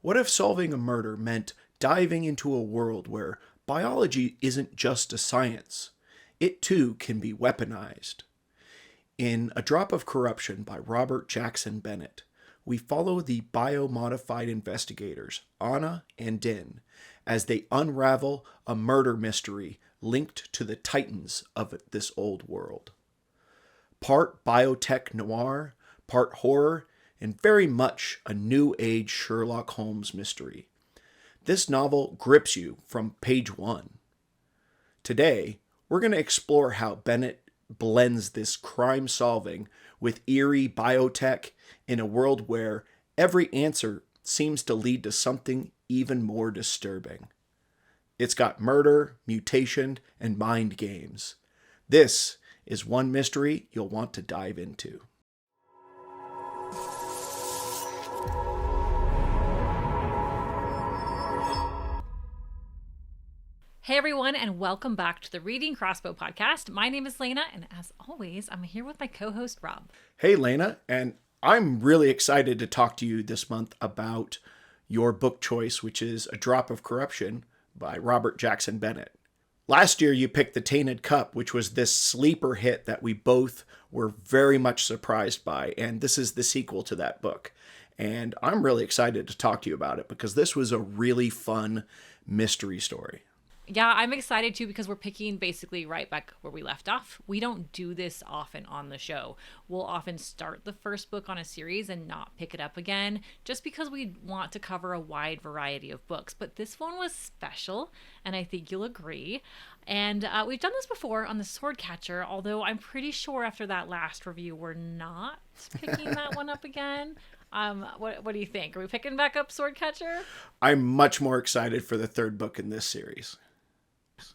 What if solving a murder meant diving into a world where biology isn't just a science? It too can be weaponized. In A Drop of Corruption by Robert Jackson Bennett, we follow the biomodified investigators, Anna and Din, as they unravel a murder mystery linked to the titans of this old world. Part biotech noir, part horror, and very much a new age Sherlock Holmes mystery. This novel grips you from page one. Today, we're going to explore how Bennett blends this crime solving with eerie biotech in a world where every answer seems to lead to something even more disturbing. It's got murder, mutation, and mind games. This is one mystery you'll want to dive into. Hey everyone, and welcome back to the Reading Crossbow podcast. My name is Lena, and as always, I'm here with my co-host Rob. Hey Lena, and I'm really excited to talk to you this month about your book choice, which is A Drop of Corruption by Robert Jackson Bennett. Last year you picked The Tainted Cup, which was this sleeper hit that we both were very much surprised by, and this is the sequel to that book. And I'm really excited to talk to you about it because this was a really fun mystery story. Yeah, I'm excited too because we're picking basically right back where we left off. We don't do this often on the show. We'll often start the first book on a series and not pick it up again just because we want to cover a wide variety of books. But this one was special, and I think you'll agree. And we've done this before on The Swordcatcher, although I'm pretty sure after that last review we're not picking that one up again. What do you think? Are we picking back up Swordcatcher? I'm much more excited for the third book in this series.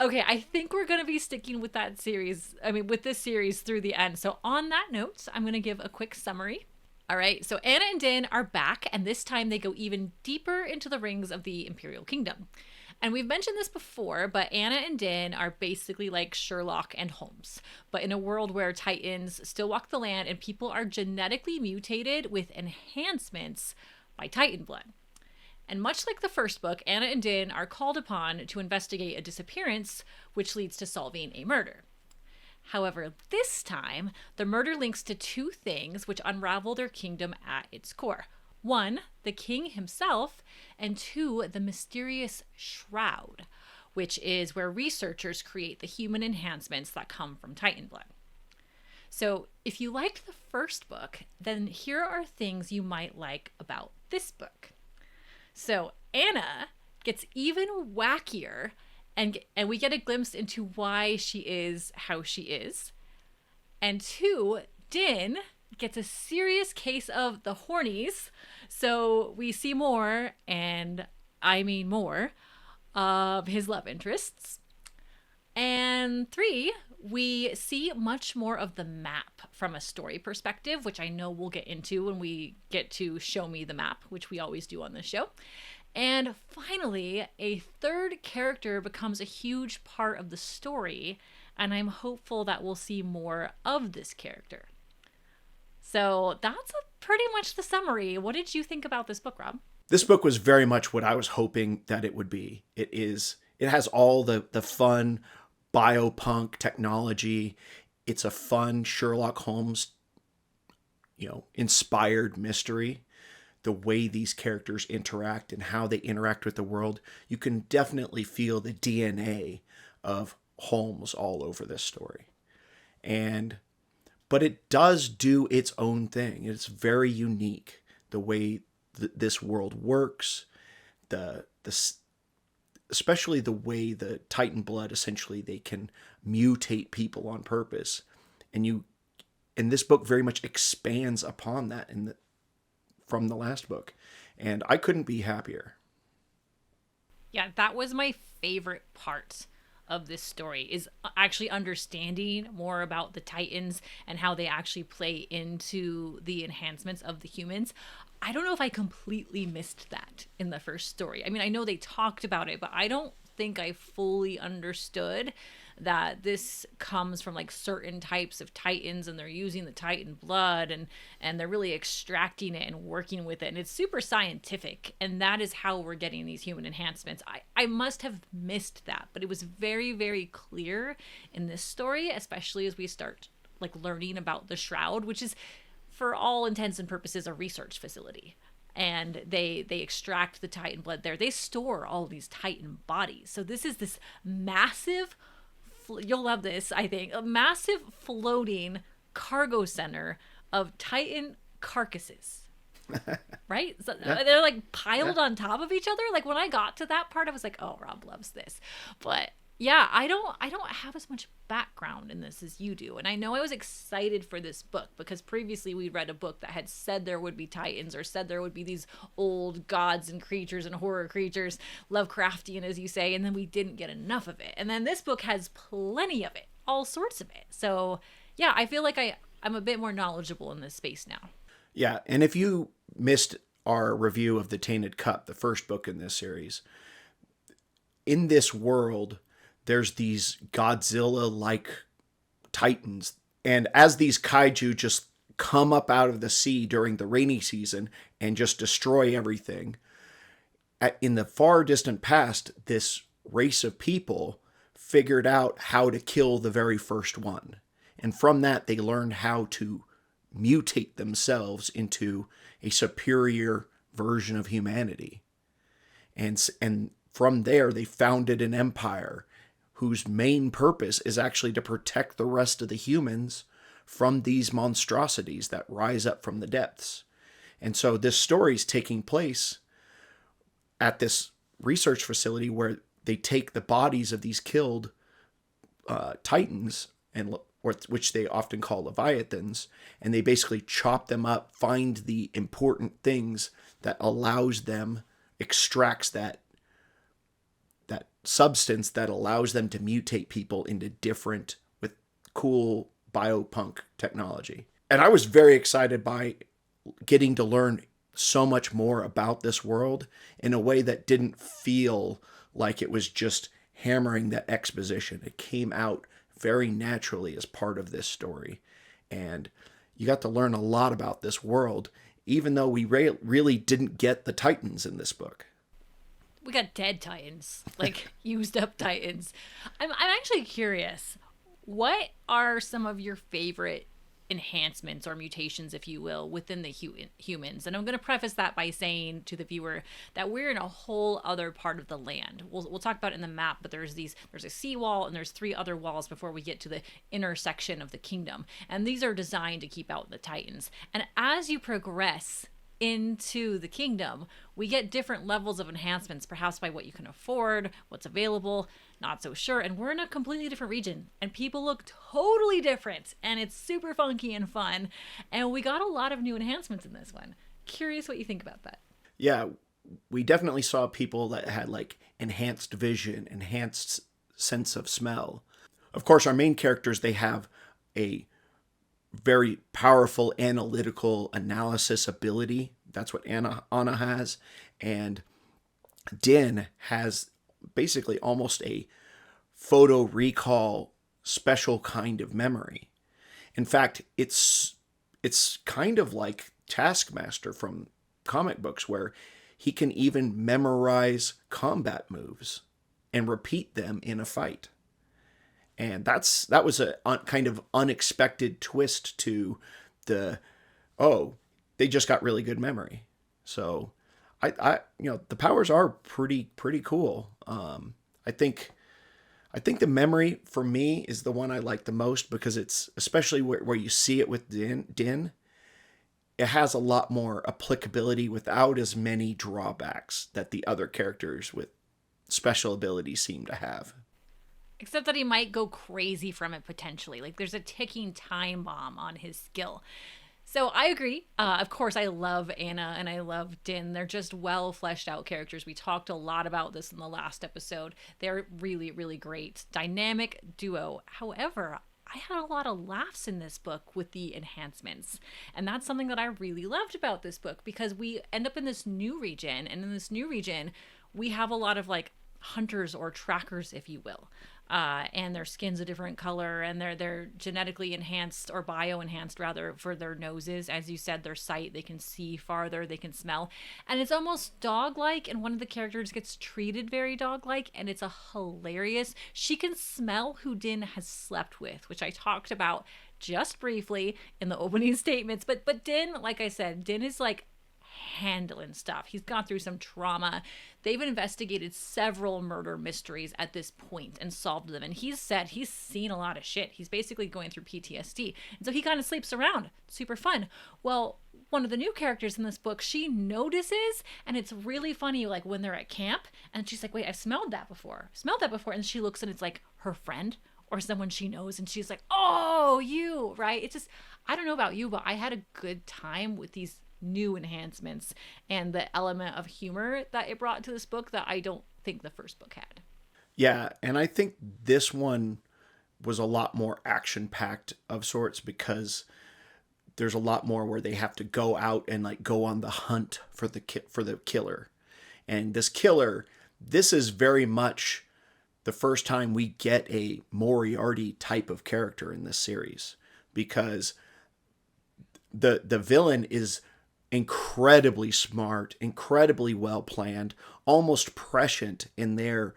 Okay, I think we're going to be sticking with with this series through the end. So on that note, I'm going to give a quick summary. All right, so Anna and Din are back, and this time they go even deeper into the rings of the Imperial Kingdom. And we've mentioned this before, but Anna and Din are basically like Sherlock and Holmes, but in a world where Titans still walk the land and people are genetically mutated with enhancements by Titan blood. And much like the first book, Anna and Din are called upon to investigate a disappearance, which leads to solving a murder. However, this time, the murder links to two things which unravel their kingdom at its core. One, the king himself, and two, the mysterious shroud, which is where researchers create the human enhancements that come from Titan blood. So if you liked the first book, then here are things you might like about this book. So Anna gets even wackier, and we get a glimpse into why she is how she is. And two, Din gets a serious case of the hornies, so we see more, and I mean more, of his love interests. And three, we see much more of the map from a story perspective, which I know we'll get into when we get to Show Me the Map, which we always do on this show. And finally, a third character becomes a huge part of the story, and I'm hopeful that we'll see more of this character. So that's pretty much the summary. What did you think about this book, Rob? This book was very much what I was hoping that it would be. It has all the fun biopunk technology. It's a fun Sherlock Holmes, inspired mystery. The way these characters interact and how they interact with the world, you can definitely feel the DNA of Holmes all over this story. But it does do its own thing. It's very unique, the way this world works, especially the way the Titan blood, essentially, they can mutate people on purpose. And this book very much expands upon that from the last book. And I couldn't be happier. Yeah, that was my favorite part of this story, is actually understanding more about the Titans and how they actually play into the enhancements of the humans. I don't know if I completely missed that in the first story. I mean, I know they talked about it, but I don't think I fully understood that this comes from like certain types of titans, and they're using the titan blood, and they're really extracting it and working with it, and it's super scientific, and that is how we're getting these human enhancements. I must have missed that, but it was very, very clear in this story, especially as we start like learning about the Shroud, which is for all intents and purposes a research facility. And they extract the titan blood there. They store all these titan bodies. So this is this massive, you'll love this, I think, a massive floating cargo center of titan carcasses. Right? So they're like piled on top of each other. Like when I got to that part, I was like, oh, Rob loves this. But yeah, I don't have as much background in this as you do. And I know I was excited for this book because previously we'd read a book that had said there would be titans, or said there would be these old gods and creatures and horror creatures, Lovecraftian as you say, and then we didn't get enough of it. And then this book has plenty of it, all sorts of it. So yeah, I feel like I'm a bit more knowledgeable in this space now. Yeah, and if you missed our review of The Tainted Cup, the first book in this series, in this world, there's these Godzilla-like titans. And as these kaiju just come up out of the sea during the rainy season and just destroy everything, in the far distant past, this race of people figured out how to kill the very first one. And from that, they learned how to mutate themselves into a superior version of humanity. And from there, they founded an empire whose main purpose is actually to protect the rest of the humans from these monstrosities that rise up from the depths. And so this story is taking place at this research facility where they take the bodies of these killed titans, which they often call leviathans, and they basically chop them up, find the important things that allows them, extracts that substance that allows them to mutate people into different, with cool biopunk technology. And I was very excited by getting to learn so much more about this world in a way that didn't feel like it was just hammering that exposition. It came out very naturally as part of this story. And you got to learn a lot about this world, even though we really didn't get the titans in this book. We got dead titans, like used up titans. I'm actually curious, what are some of your favorite enhancements or mutations, if you will, within the humans? And I'm going to preface that by saying to the viewer that we're in a whole other part of the land. We'll talk about it in the map, but there's a seawall and there's 3 other walls before we get to the intersection of the kingdom. And these are designed to keep out the titans. And as you progress into the kingdom, we get different levels of enhancements, perhaps by what you can afford, what's available, not so sure. And we're in a completely different region, and people look totally different, and it's super funky and fun. And we got a lot of new enhancements in this one. Curious what you think about that. Yeah, we definitely saw people that had like enhanced vision, enhanced sense of smell. Of course, our main characters, they have a very powerful analytical analysis ability. That's what Anna has. And Din has basically almost a photo recall special kind of memory. In fact, it's kind of like Taskmaster from comic books, where he can even memorize combat moves and repeat them in a fight. And that was a kind of unexpected twist to they just got really good memory. So I the powers are pretty cool. I think the memory for me is the one I like the most, because it's, especially where you see it with Din, it has a lot more applicability without as many drawbacks that the other characters with special abilities seem to have. Except that he might go crazy from it potentially. Like there's a ticking time bomb on his skill. So I agree. Of course, I love Anna and I love Din. They're just well fleshed out characters. We talked a lot about this in the last episode. They're really, really great. Dynamic duo. However, I had a lot of laughs in this book with the enhancements. And that's something that I really loved about this book, because we end up in this new region. And in this new region, we have a lot of like hunters or trackers, if you will. And their skin's a different color, and they're genetically enhanced, or bio enhanced rather, for their noses. As you said, their sight, they can see farther, they can smell, and it's almost dog-like. And one of the characters gets treated very dog-like, and it's a hilarious. She can smell who Din has slept with, which I talked about just briefly in the opening statements. But Din, like I said, Din is like handling stuff. He's gone through some trauma. They've investigated several murder mysteries at this point and solved them. And he's said he's seen a lot of shit. He's basically going through PTSD. And so he kind of sleeps around. Super fun. Well, one of the new characters in this book, she notices, and it's really funny, like when they're at camp, and she's like, wait, I've smelled that before. And she looks, and it's like her friend or someone she knows, and she's like, oh, you, right? It's just, I don't know about you, but I had a good time with these new enhancements and the element of humor that it brought to this book that I don't think the first book had. Yeah, and I think this one was a lot more action-packed of sorts, because there's a lot more where they have to go out and like go on the hunt for the killer. And this killer, this is very much the first time we get a Moriarty type of character in this series, because the villain is incredibly smart, incredibly well planned, almost prescient in their,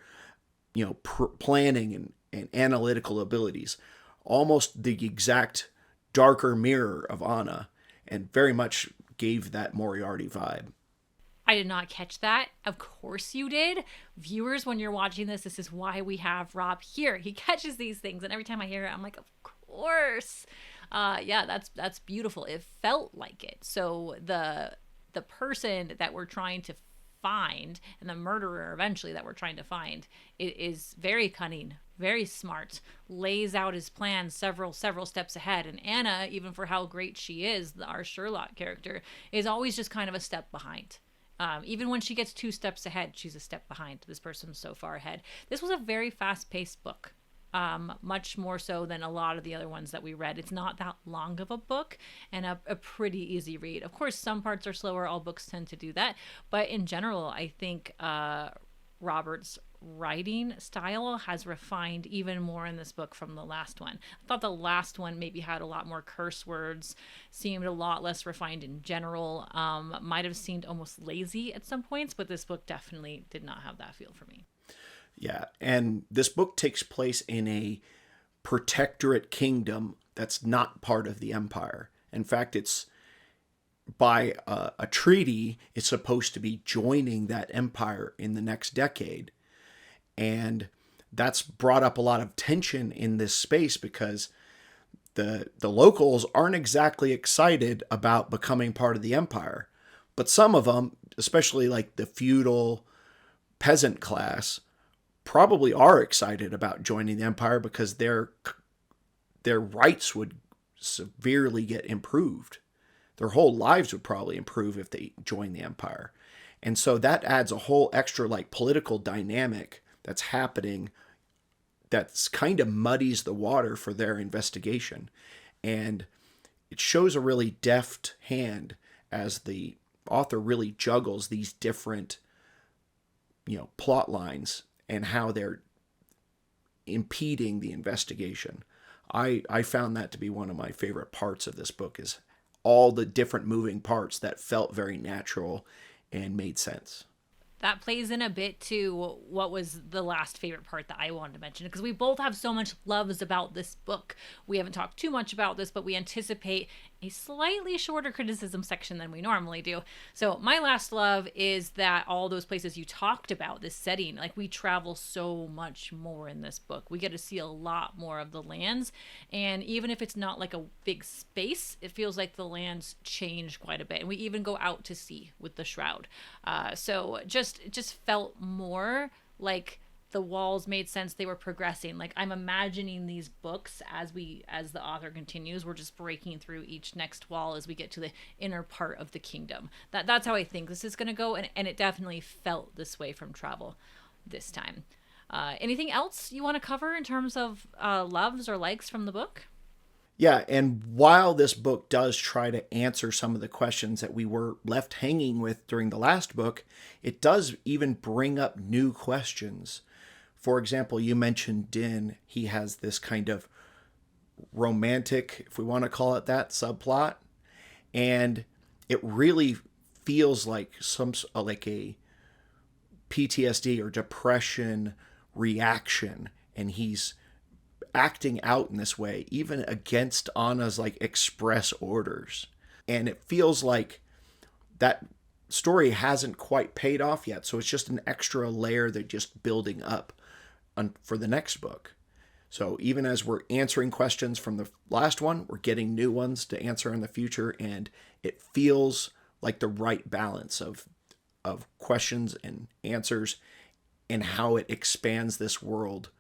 planning and analytical abilities, almost the exact darker mirror of Anna, and very much gave that Moriarty vibe. I did not catch that. Of course you did. Viewers, when you're watching this is why we have Rob here. He catches these things, and every time I hear it, I'm like, of course. Yeah, that's beautiful. It felt like it. So the person that we're trying to find, and the murderer eventually that we're trying to find, is very cunning, very smart, lays out his plan several steps ahead. And Anna, even for how great she is, our Sherlock character, is always just kind of a step behind. Even when she gets 2 steps ahead, she's a step behind. This person's so far ahead. This was a very fast-paced book. Much more so than a lot of the other ones that we read. It's not that long of a book, and a pretty easy read. Of course, some parts are slower. All books tend to do that. But in general, I think Robert's writing style has refined even more in this book from the last one. I thought the last one maybe had a lot more curse words, seemed a lot less refined in general, might have seemed almost lazy at some points, but this book definitely did not have that feel for me. Yeah, and this book takes place in a protectorate kingdom that's not part of the Empire. In fact, it's by a treaty, it's supposed to be joining that empire in the next decade. And that's brought up a lot of tension in this space, because the locals aren't exactly excited about becoming part of the Empire. But some of them, especially like the feudal peasant class, probably are excited about joining the Empire, because their rights would severely get improved. Their whole lives would probably improve if they joined the Empire. And so that adds a whole extra like political dynamic that's happening, that's kind of muddies the water for their investigation. And it shows a really deft hand as the author really juggles these different, plot lines and how they're impeding the investigation. I found that to be one of my favorite parts of this book, is all the different moving parts that felt very natural and made sense. That plays in a bit to what was the last favorite part that I wanted to mention, because we both have so much loves about this book. We haven't talked too much about this, but we anticipate a slightly shorter criticism section than we normally do. So my last love is that all those places you talked about, this setting, like we travel so much more in this book. We get to see a lot more of the lands, and even if it's not like a big space, it feels like the lands change quite a bit. And we even go out to sea with the Shroud. So it just felt more like the walls made sense. They were progressing. Like I'm imagining these books as the author continues, we're just breaking through each next wall as we get to the inner part of the kingdom. That's how I think this is going to go. And it definitely felt this way from travel this time. Anything else you want to cover in terms of loves or likes from the book? Yeah, and while this book does try to answer some of the questions that we were left hanging with during the last book, it does even bring up new questions. For example, you mentioned Din. He has this kind of romantic, if we want to call it that, subplot, and it really feels like like a PTSD or depression reaction, and he's acting out in this way, even against Anna's like express orders. And it feels like that story hasn't quite paid off yet. So it's just an extra layer they're just building up for the next book. So even as we're answering questions from the last one, we're getting new ones to answer in the future. And it feels like the right balance of questions and answers and how it expands this world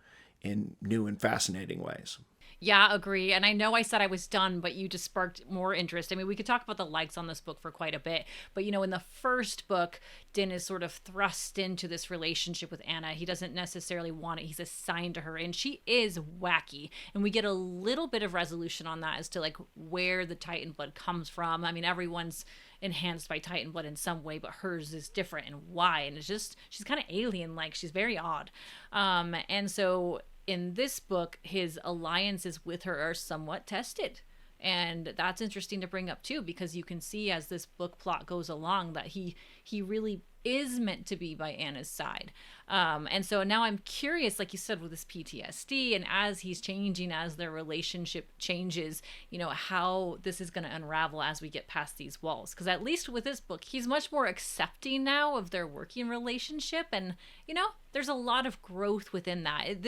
in new and fascinating ways. Yeah, agree. And I know I said I was done, but you just sparked more interest. I mean, we could talk about the likes on this book for quite a bit. But, you know, in the first book, Din is sort of thrust into this relationship with Anna. He doesn't necessarily want it. He's assigned to her, and she is wacky. And we get a little bit of resolution on that as to, like, where the Titan blood comes from. I mean, everyone's enhanced by Titan blood in some way, but hers is different, and why. And it's just, she's kind of alien-like. She's very odd. And so in this book, his alliances with her are somewhat tested. And that's interesting to bring up too, because you can see as this book plot goes along that he really is meant to be by Anna's side. And so now I'm curious, like you said, with this PTSD, and as he's changing, as their relationship changes, you know, how this is going to unravel as we get past these walls. Because at least with this book, he's much more accepting now of their working relationship. And, you know, there's a lot of growth within that.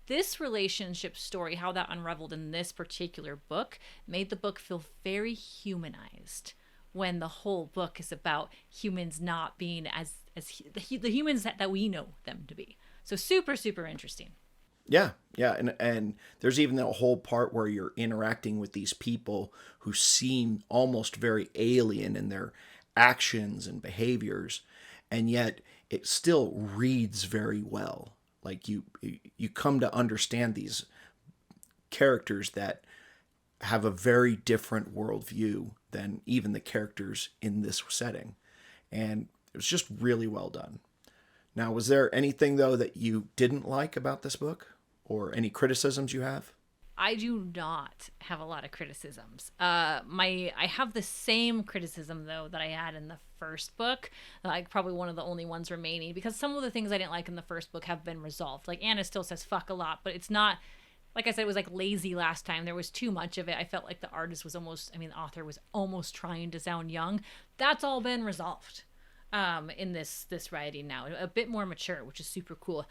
This relationship story, how that unraveled in this particular book, made the book feel very humanized, when the whole book is about humans not being as the humans that we know them to be. So super, super interesting. Yeah, and there's even a whole part where you're interacting with these people who seem almost very alien in their actions and behaviors, and yet it still reads very well. Like you come to understand these characters that have a very different worldview than even the characters in this setting. And it was just really well done. Now, was there anything, though, that you didn't like about this book, or any criticisms you have? I do not have a lot of criticisms. I have the same criticism though that I had in the first book. Like probably one of the only ones remaining, because some of the things I didn't like in the first book have been resolved. Like Anna still says fuck a lot, but it's not, like I said, it was like lazy last time. There was too much of it. I felt like the artist was almost, the author was almost trying to sound young. That's all been resolved in this writing now. A bit more mature, which is super cool.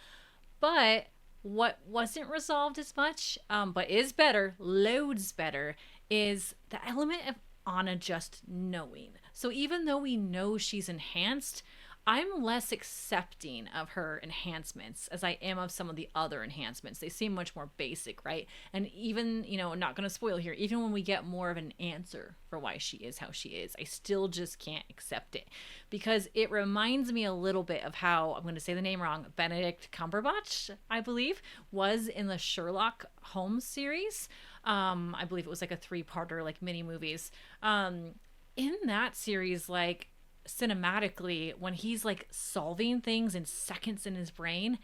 But what wasn't resolved as much, but is better, loads better, is the element of Anna just knowing. So even though we know she's enhanced, I'm less accepting of her enhancements as I am of some of the other enhancements. They seem much more basic, right? And even, I'm not going to spoil here, even when we get more of an answer for why she is how she is, I still just can't accept it. Because it reminds me a little bit of how, I'm going to say the name wrong, Benedict Cumberbatch, I believe, was in the Sherlock Holmes series. I believe it was like a 3-parter, like mini movies. In that series, like, cinematically, when he's like solving things in seconds in his brain,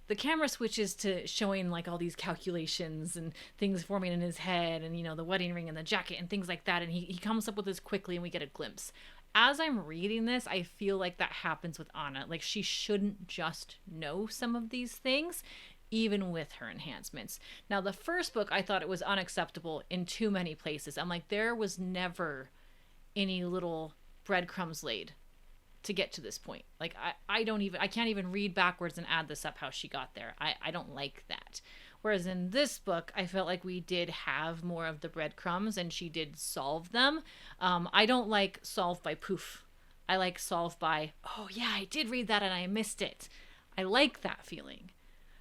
the camera switches to showing like all these calculations and things forming in his head, and the wedding ring and the jacket and things like that, and he comes up with this quickly and we get a glimpse. As I'm reading this, I feel like that happens with Anna. Like, she shouldn't just know some of these things, even with her enhancements. Now, the first book, I thought it was unacceptable in too many places. I'm like, there was never any little breadcrumbs laid to get to this point. Like, I can't even read backwards and add this up how she got there. I don't like that. Whereas in this book, I felt like we did have more of the breadcrumbs and she did solve them. I don't like solve by poof. I like solve by, oh yeah, I did read that and I missed it. I like that feeling.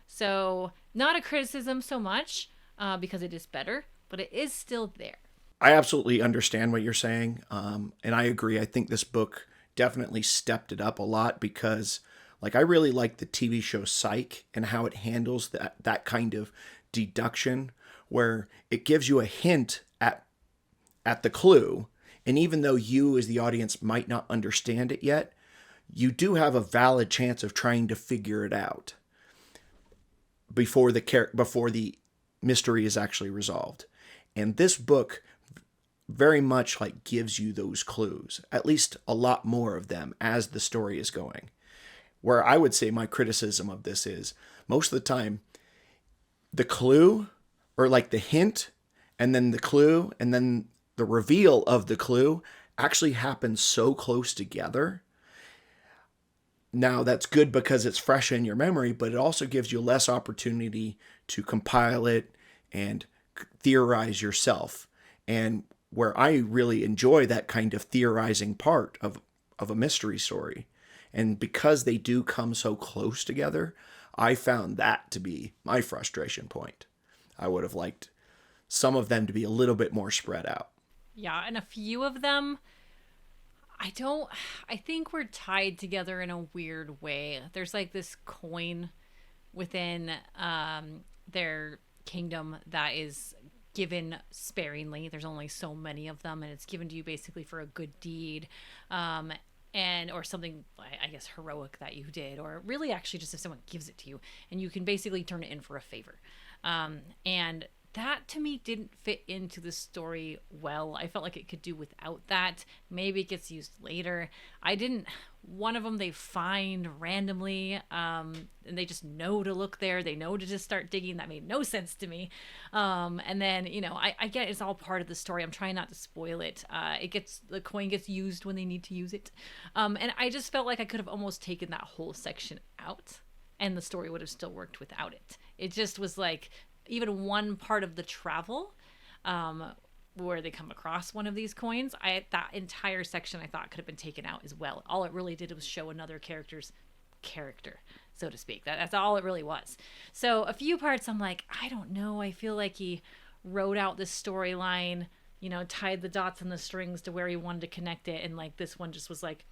So not a criticism so much, because it is better, but it is still there. I absolutely understand what you're saying. And I agree. I think this book definitely stepped it up a lot, because like, I really like the TV show Psych and how it handles that kind of deduction where it gives you a hint at the clue. And even though you as the audience might not understand it yet, you do have a valid chance of trying to figure it out before the mystery is actually resolved. And this book very much like gives you those clues, at least a lot more of them as the story is going. Where I would say my criticism of this is most of the time the clue, or like the hint and then the clue and then the reveal of the clue actually happens so close together. Now that's good because it's fresh in your memory, but it also gives you less opportunity to compile it and theorize yourself. And where I really enjoy that kind of theorizing part of a mystery story. And because they do come so close together, I found that to be my frustration point. I would have liked some of them to be a little bit more spread out. Yeah, and a few of them, I think we're tied together in a weird way. There's like this coin within their kingdom that is given sparingly. There's only so many of them, and it's given to you basically for a good deed, or something, I guess, heroic that you did, or really actually just if someone gives it to you, and you can basically turn it in for a favor. And that to me didn't fit into the story well. I felt like it could do without that. Maybe it gets used later. One of them they find randomly, and they just know to look there. They know to just start digging. That made no sense to me. And then, I get it's all part of the story. I'm trying not to spoil it. The coin gets used when they need to use it. And I just felt like I could have almost taken that whole section out and the story would have still worked without it. It just was like, even one part of the travel where they come across one of these coins, that entire section I thought could have been taken out as well. All it really did was show another character's character, so to speak. That's all it really was. So a few parts I'm like, I don't know. I feel like he wrote out this storyline, tied the dots and the strings to where he wanted to connect it. And like this one just was like,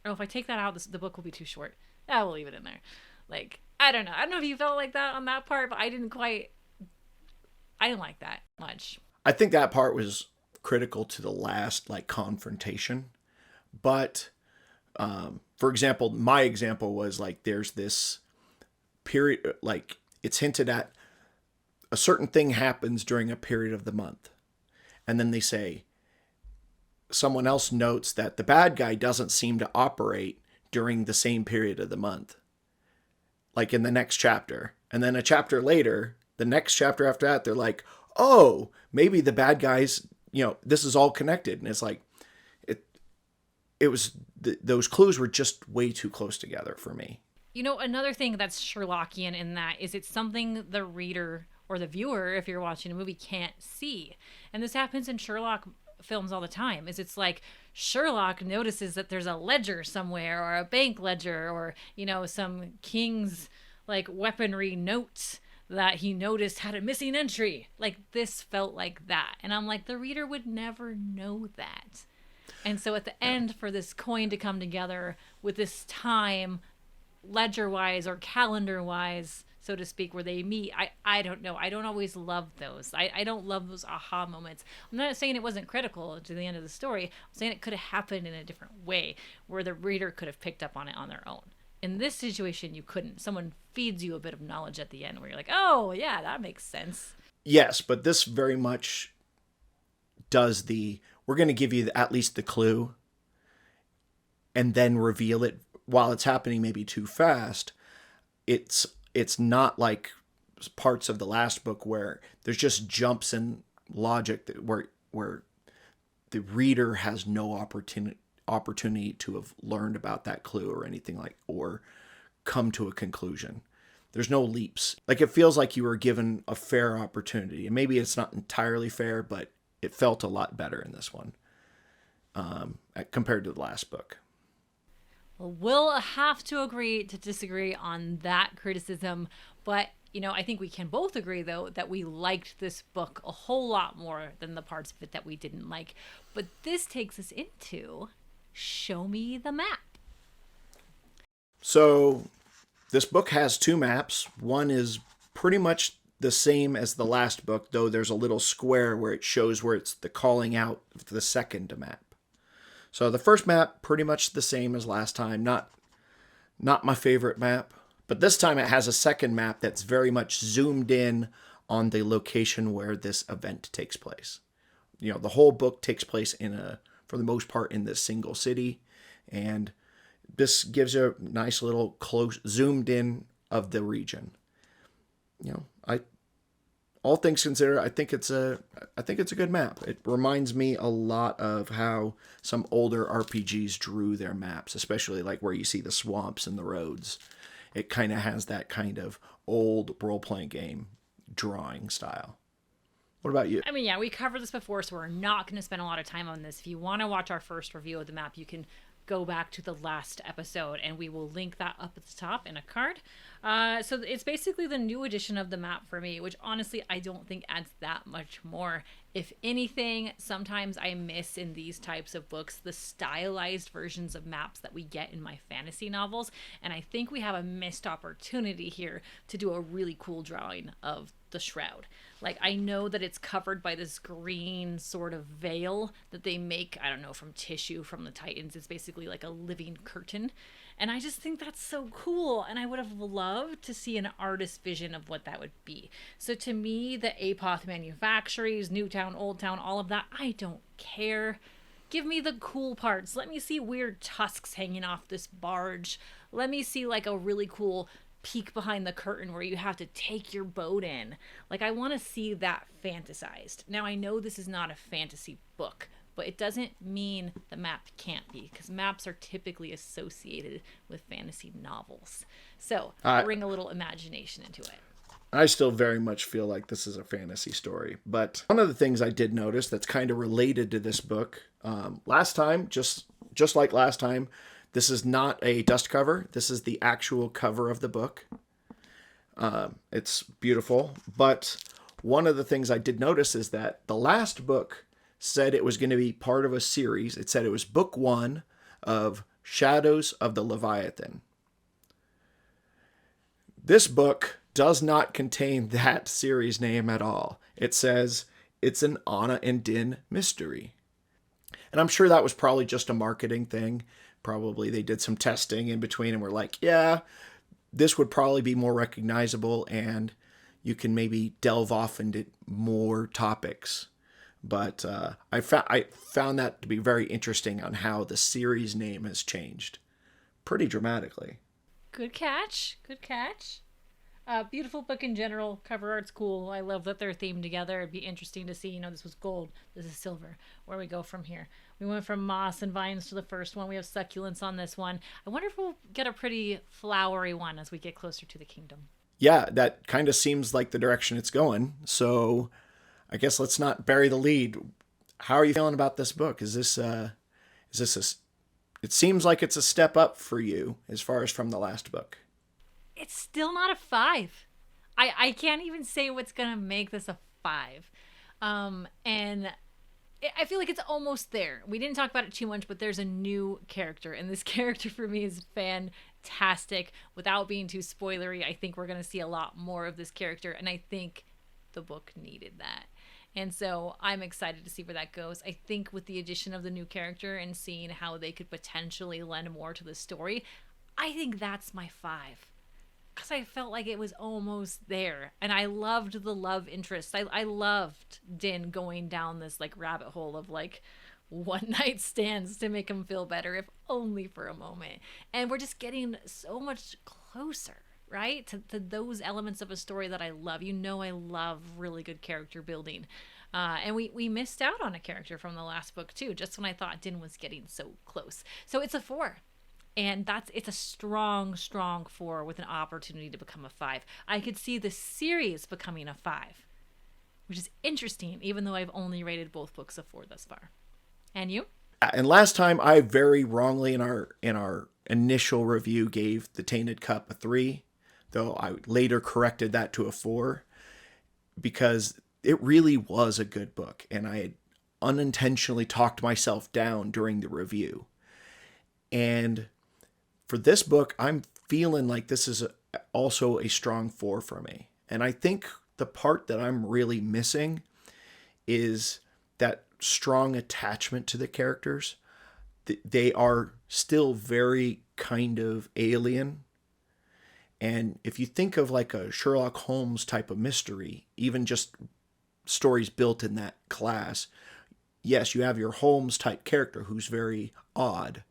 oh, if I take that out, the book will be too short. I will leave it in there. Like, I don't know. I don't know if you felt like that on that part, but I didn't like that much. I think that part was critical to the last confrontation. But, for example, my example was there's this period, it's hinted at a certain thing happens during a period of the month. And then they say, someone else notes that the bad guy doesn't seem to operate during the same period of the month. Like in the next chapter. And then a chapter later, the next chapter after that, they're like, oh, maybe the bad guys, this is all connected. And it's like, those clues were just way too close together for me. Another thing that's Sherlockian in that is it's something the reader or the viewer, if you're watching a movie, can't see. And this happens in Sherlock films all the time. It's like Sherlock notices that there's a ledger somewhere, or a bank ledger, or some king's weaponry notes that he noticed had a missing entry. This felt like that, and I'm like, the reader would never know that. And so at the end, for this coin to come together with this time, ledger wise or calendar wise, so to speak, where they meet, I don't know. I don't always love those. I don't love those aha moments. I'm not saying it wasn't critical to the end of the story. I'm saying it could have happened in a different way where the reader could have picked up on it on their own. In this situation, you couldn't. Someone feeds you a bit of knowledge at the end where you're like, oh, yeah, that makes sense. Yes, but this very much does we're going to give you at least the clue and then reveal it while it's happening maybe too fast. It's not like parts of the last book where there's just jumps in logic where the reader has no opportunity to have learned about that clue or anything or come to a conclusion. There's no leaps. It feels like you were given a fair opportunity, and maybe it's not entirely fair, but it felt a lot better in this one compared to the last book. Well, we'll have to agree to disagree on that criticism, but I think we can both agree, though, that we liked this book a whole lot more than the parts of it that we didn't like. But this takes us into Show Me the Map. So this book has two maps. One is pretty much the same as the last book, though there's a little square where it shows where it's the calling out of the second map. So the first map, pretty much the same as last time. Not my favorite map, but this time it has a second map that's very much zoomed in on the location where this event takes place. You know, the whole book takes place for the most part, in this single city, and this gives a nice little close zoomed in of the region. You know, all things considered, I think it's a good map. It reminds me a lot of how some older RPGs drew their maps, especially like where you see the swamps and the roads. It kind of has that kind of old role-playing game drawing style. What about you? I mean, yeah, we covered this before, so we're not going to spend a lot of time on this. If you want to watch our first review of the map, you can go back to the last episode, and we will link that up at the top in a card. So it's basically the new edition of the map for me, which honestly I don't think adds that much more. If anything, sometimes I miss in these types of books the stylized versions of maps that we get in my fantasy novels, and I think we have a missed opportunity here to do a really cool drawing of the Shroud. Like, I know that it's covered by this green sort of veil that they make, I don't know, from tissue from the Titans. It's basically like a living curtain. And I just think that's so cool. And I would have loved to see an artist's vision of what that would be. So to me, the Apoth Manufactories, Newtown, Old Town, all of that, I don't care. Give me the cool parts. Let me see weird tusks hanging off this barge. Let me see like a really cool peek behind the curtain where you have to take your boat in. Like, I want to see that fantasized. Now, I know this is not a fantasy book, but it doesn't mean the map can't be, because maps are typically associated with fantasy novels. So bring a little imagination into it. I still very much feel like this is a fantasy story. But one of the things I did notice that's kind of related to this book, last time, just like last time, this is not a dust cover. This is the actual cover of the book. It's beautiful. But one of the things I did notice is that the last book said it was going to be part of a series. It said it was book 1 of Shadows of the Leviathan. This book does not contain that series name at all. It says it's an Anna and Din mystery. And I'm sure that was probably just a marketing thing. Probably they did some testing in between and were like, yeah, this would probably be more recognizable and you can maybe delve off into more topics. But I found that to be very interesting on how the series name has changed pretty dramatically. Good catch. Good catch. Beautiful book in general. Cover art's cool. I love that they're themed together. It'd be interesting to see, this was gold, this is silver. Where we go from here. We went from moss and vines to the first one. We have succulents on this one. I wonder if we'll get a pretty flowery one as we get closer to the kingdom. Yeah, that kind of seems like the direction it's going. So I guess let's not bury the lead. How are you feeling about this book? Is this it seems like it's a step up for you as far as from the last book. It's still not a 5. I can't even say what's going to make this a 5. And I feel like it's almost there. We didn't talk about it too much, but there's a new character. And this character for me is fantastic. Without being too spoilery, I think we're going to see a lot more of this character. And I think the book needed that. And so I'm excited to see where that goes. I think with the addition of the new character and seeing how they could potentially lend more to the story, I think that's my 5. Because I felt like it was almost there. And I loved the love interest. I loved Din going down this like rabbit hole of like one night stands to make him feel better, if only for a moment. And we're just getting so much closer, right? To those elements of a story that I love. I love really good character building. And we missed out on a character from the last book too, just when I thought Din was getting so close. So it's a 4. And it's a strong 4 with an opportunity to become a 5. I could see the series becoming a 5, which is interesting, even though I've only rated both books a 4 thus far. And you? And last time I very wrongly in our initial review gave The Tainted Cup a 3, though I later corrected that to a 4 because it really was a good book. And I had unintentionally talked myself down during the review. And for this book, I'm feeling like this is also a strong 4 for me. And I think the part that I'm really missing is that strong attachment to the characters. They are still very kind of alien. And if you think of like a Sherlock Holmes type of mystery, even just stories built in that class, yes, you have your Holmes type character who's very odd,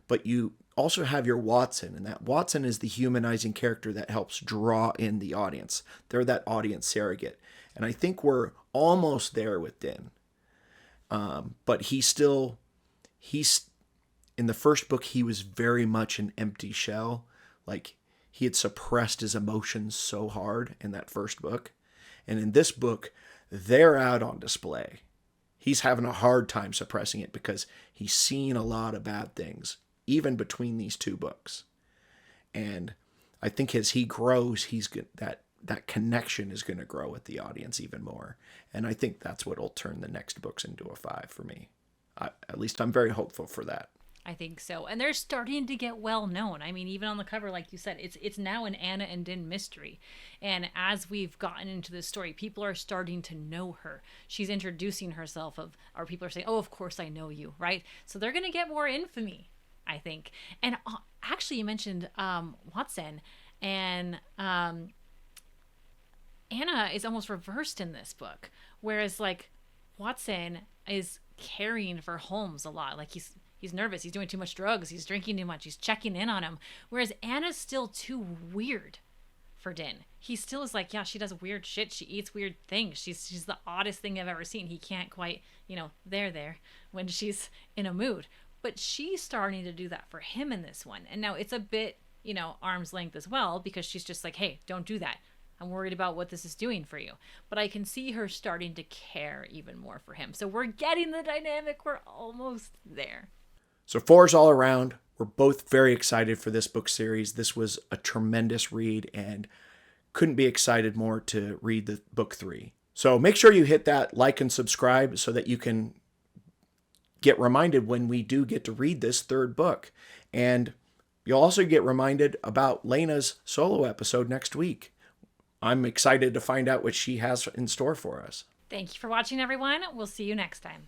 but you also have your Watson, and that Watson is the humanizing character that helps draw in the audience. They're that audience surrogate. And I think we're almost there with Din. But he's in the first book, he was very much an empty shell. Like, he had suppressed his emotions so hard in that first book. And in this book, they're out on display. He's having a hard time suppressing it because he's seen a lot of bad things, even between these two books. And I think as he grows, that connection is going to grow with the audience even more. And I think that's what will turn the next books into a 5 for me. At least I'm very hopeful for that. I think so. And they're starting to get well known. I mean, even on the cover, like you said, it's now an Anna and Din mystery. And as we've gotten into this story, people are starting to know her. She's introducing herself or people are saying, oh, of course I know you, right? So they're going to get more infamy, I think. And actually, you mentioned Watson, and Anna is almost reversed in this book. Whereas like Watson is caring for Holmes a lot. Like he's nervous. He's doing too much drugs. He's drinking too much. He's checking in on him. Whereas Anna's still too weird for Din. He still is like, yeah, she does weird shit. She eats weird things. She's the oddest thing I've ever seen. He can't quite, there when she's in a mood. But she's starting to do that for him in this one. And now it's a bit, arm's length as well, because she's just like, hey, don't do that. I'm worried about what this is doing for you. But I can see her starting to care even more for him. So we're getting the dynamic. We're almost there. So 4s all around. We're both very excited for this book series. This was a tremendous read and couldn't be excited more to read the book 3. So make sure you hit that like and subscribe so that you can get reminded when we do get to read this 3rd book. And you'll also get reminded about Lena's solo episode next week. I'm excited to find out what she has in store for us. Thank you for watching, everyone. We'll see you next time.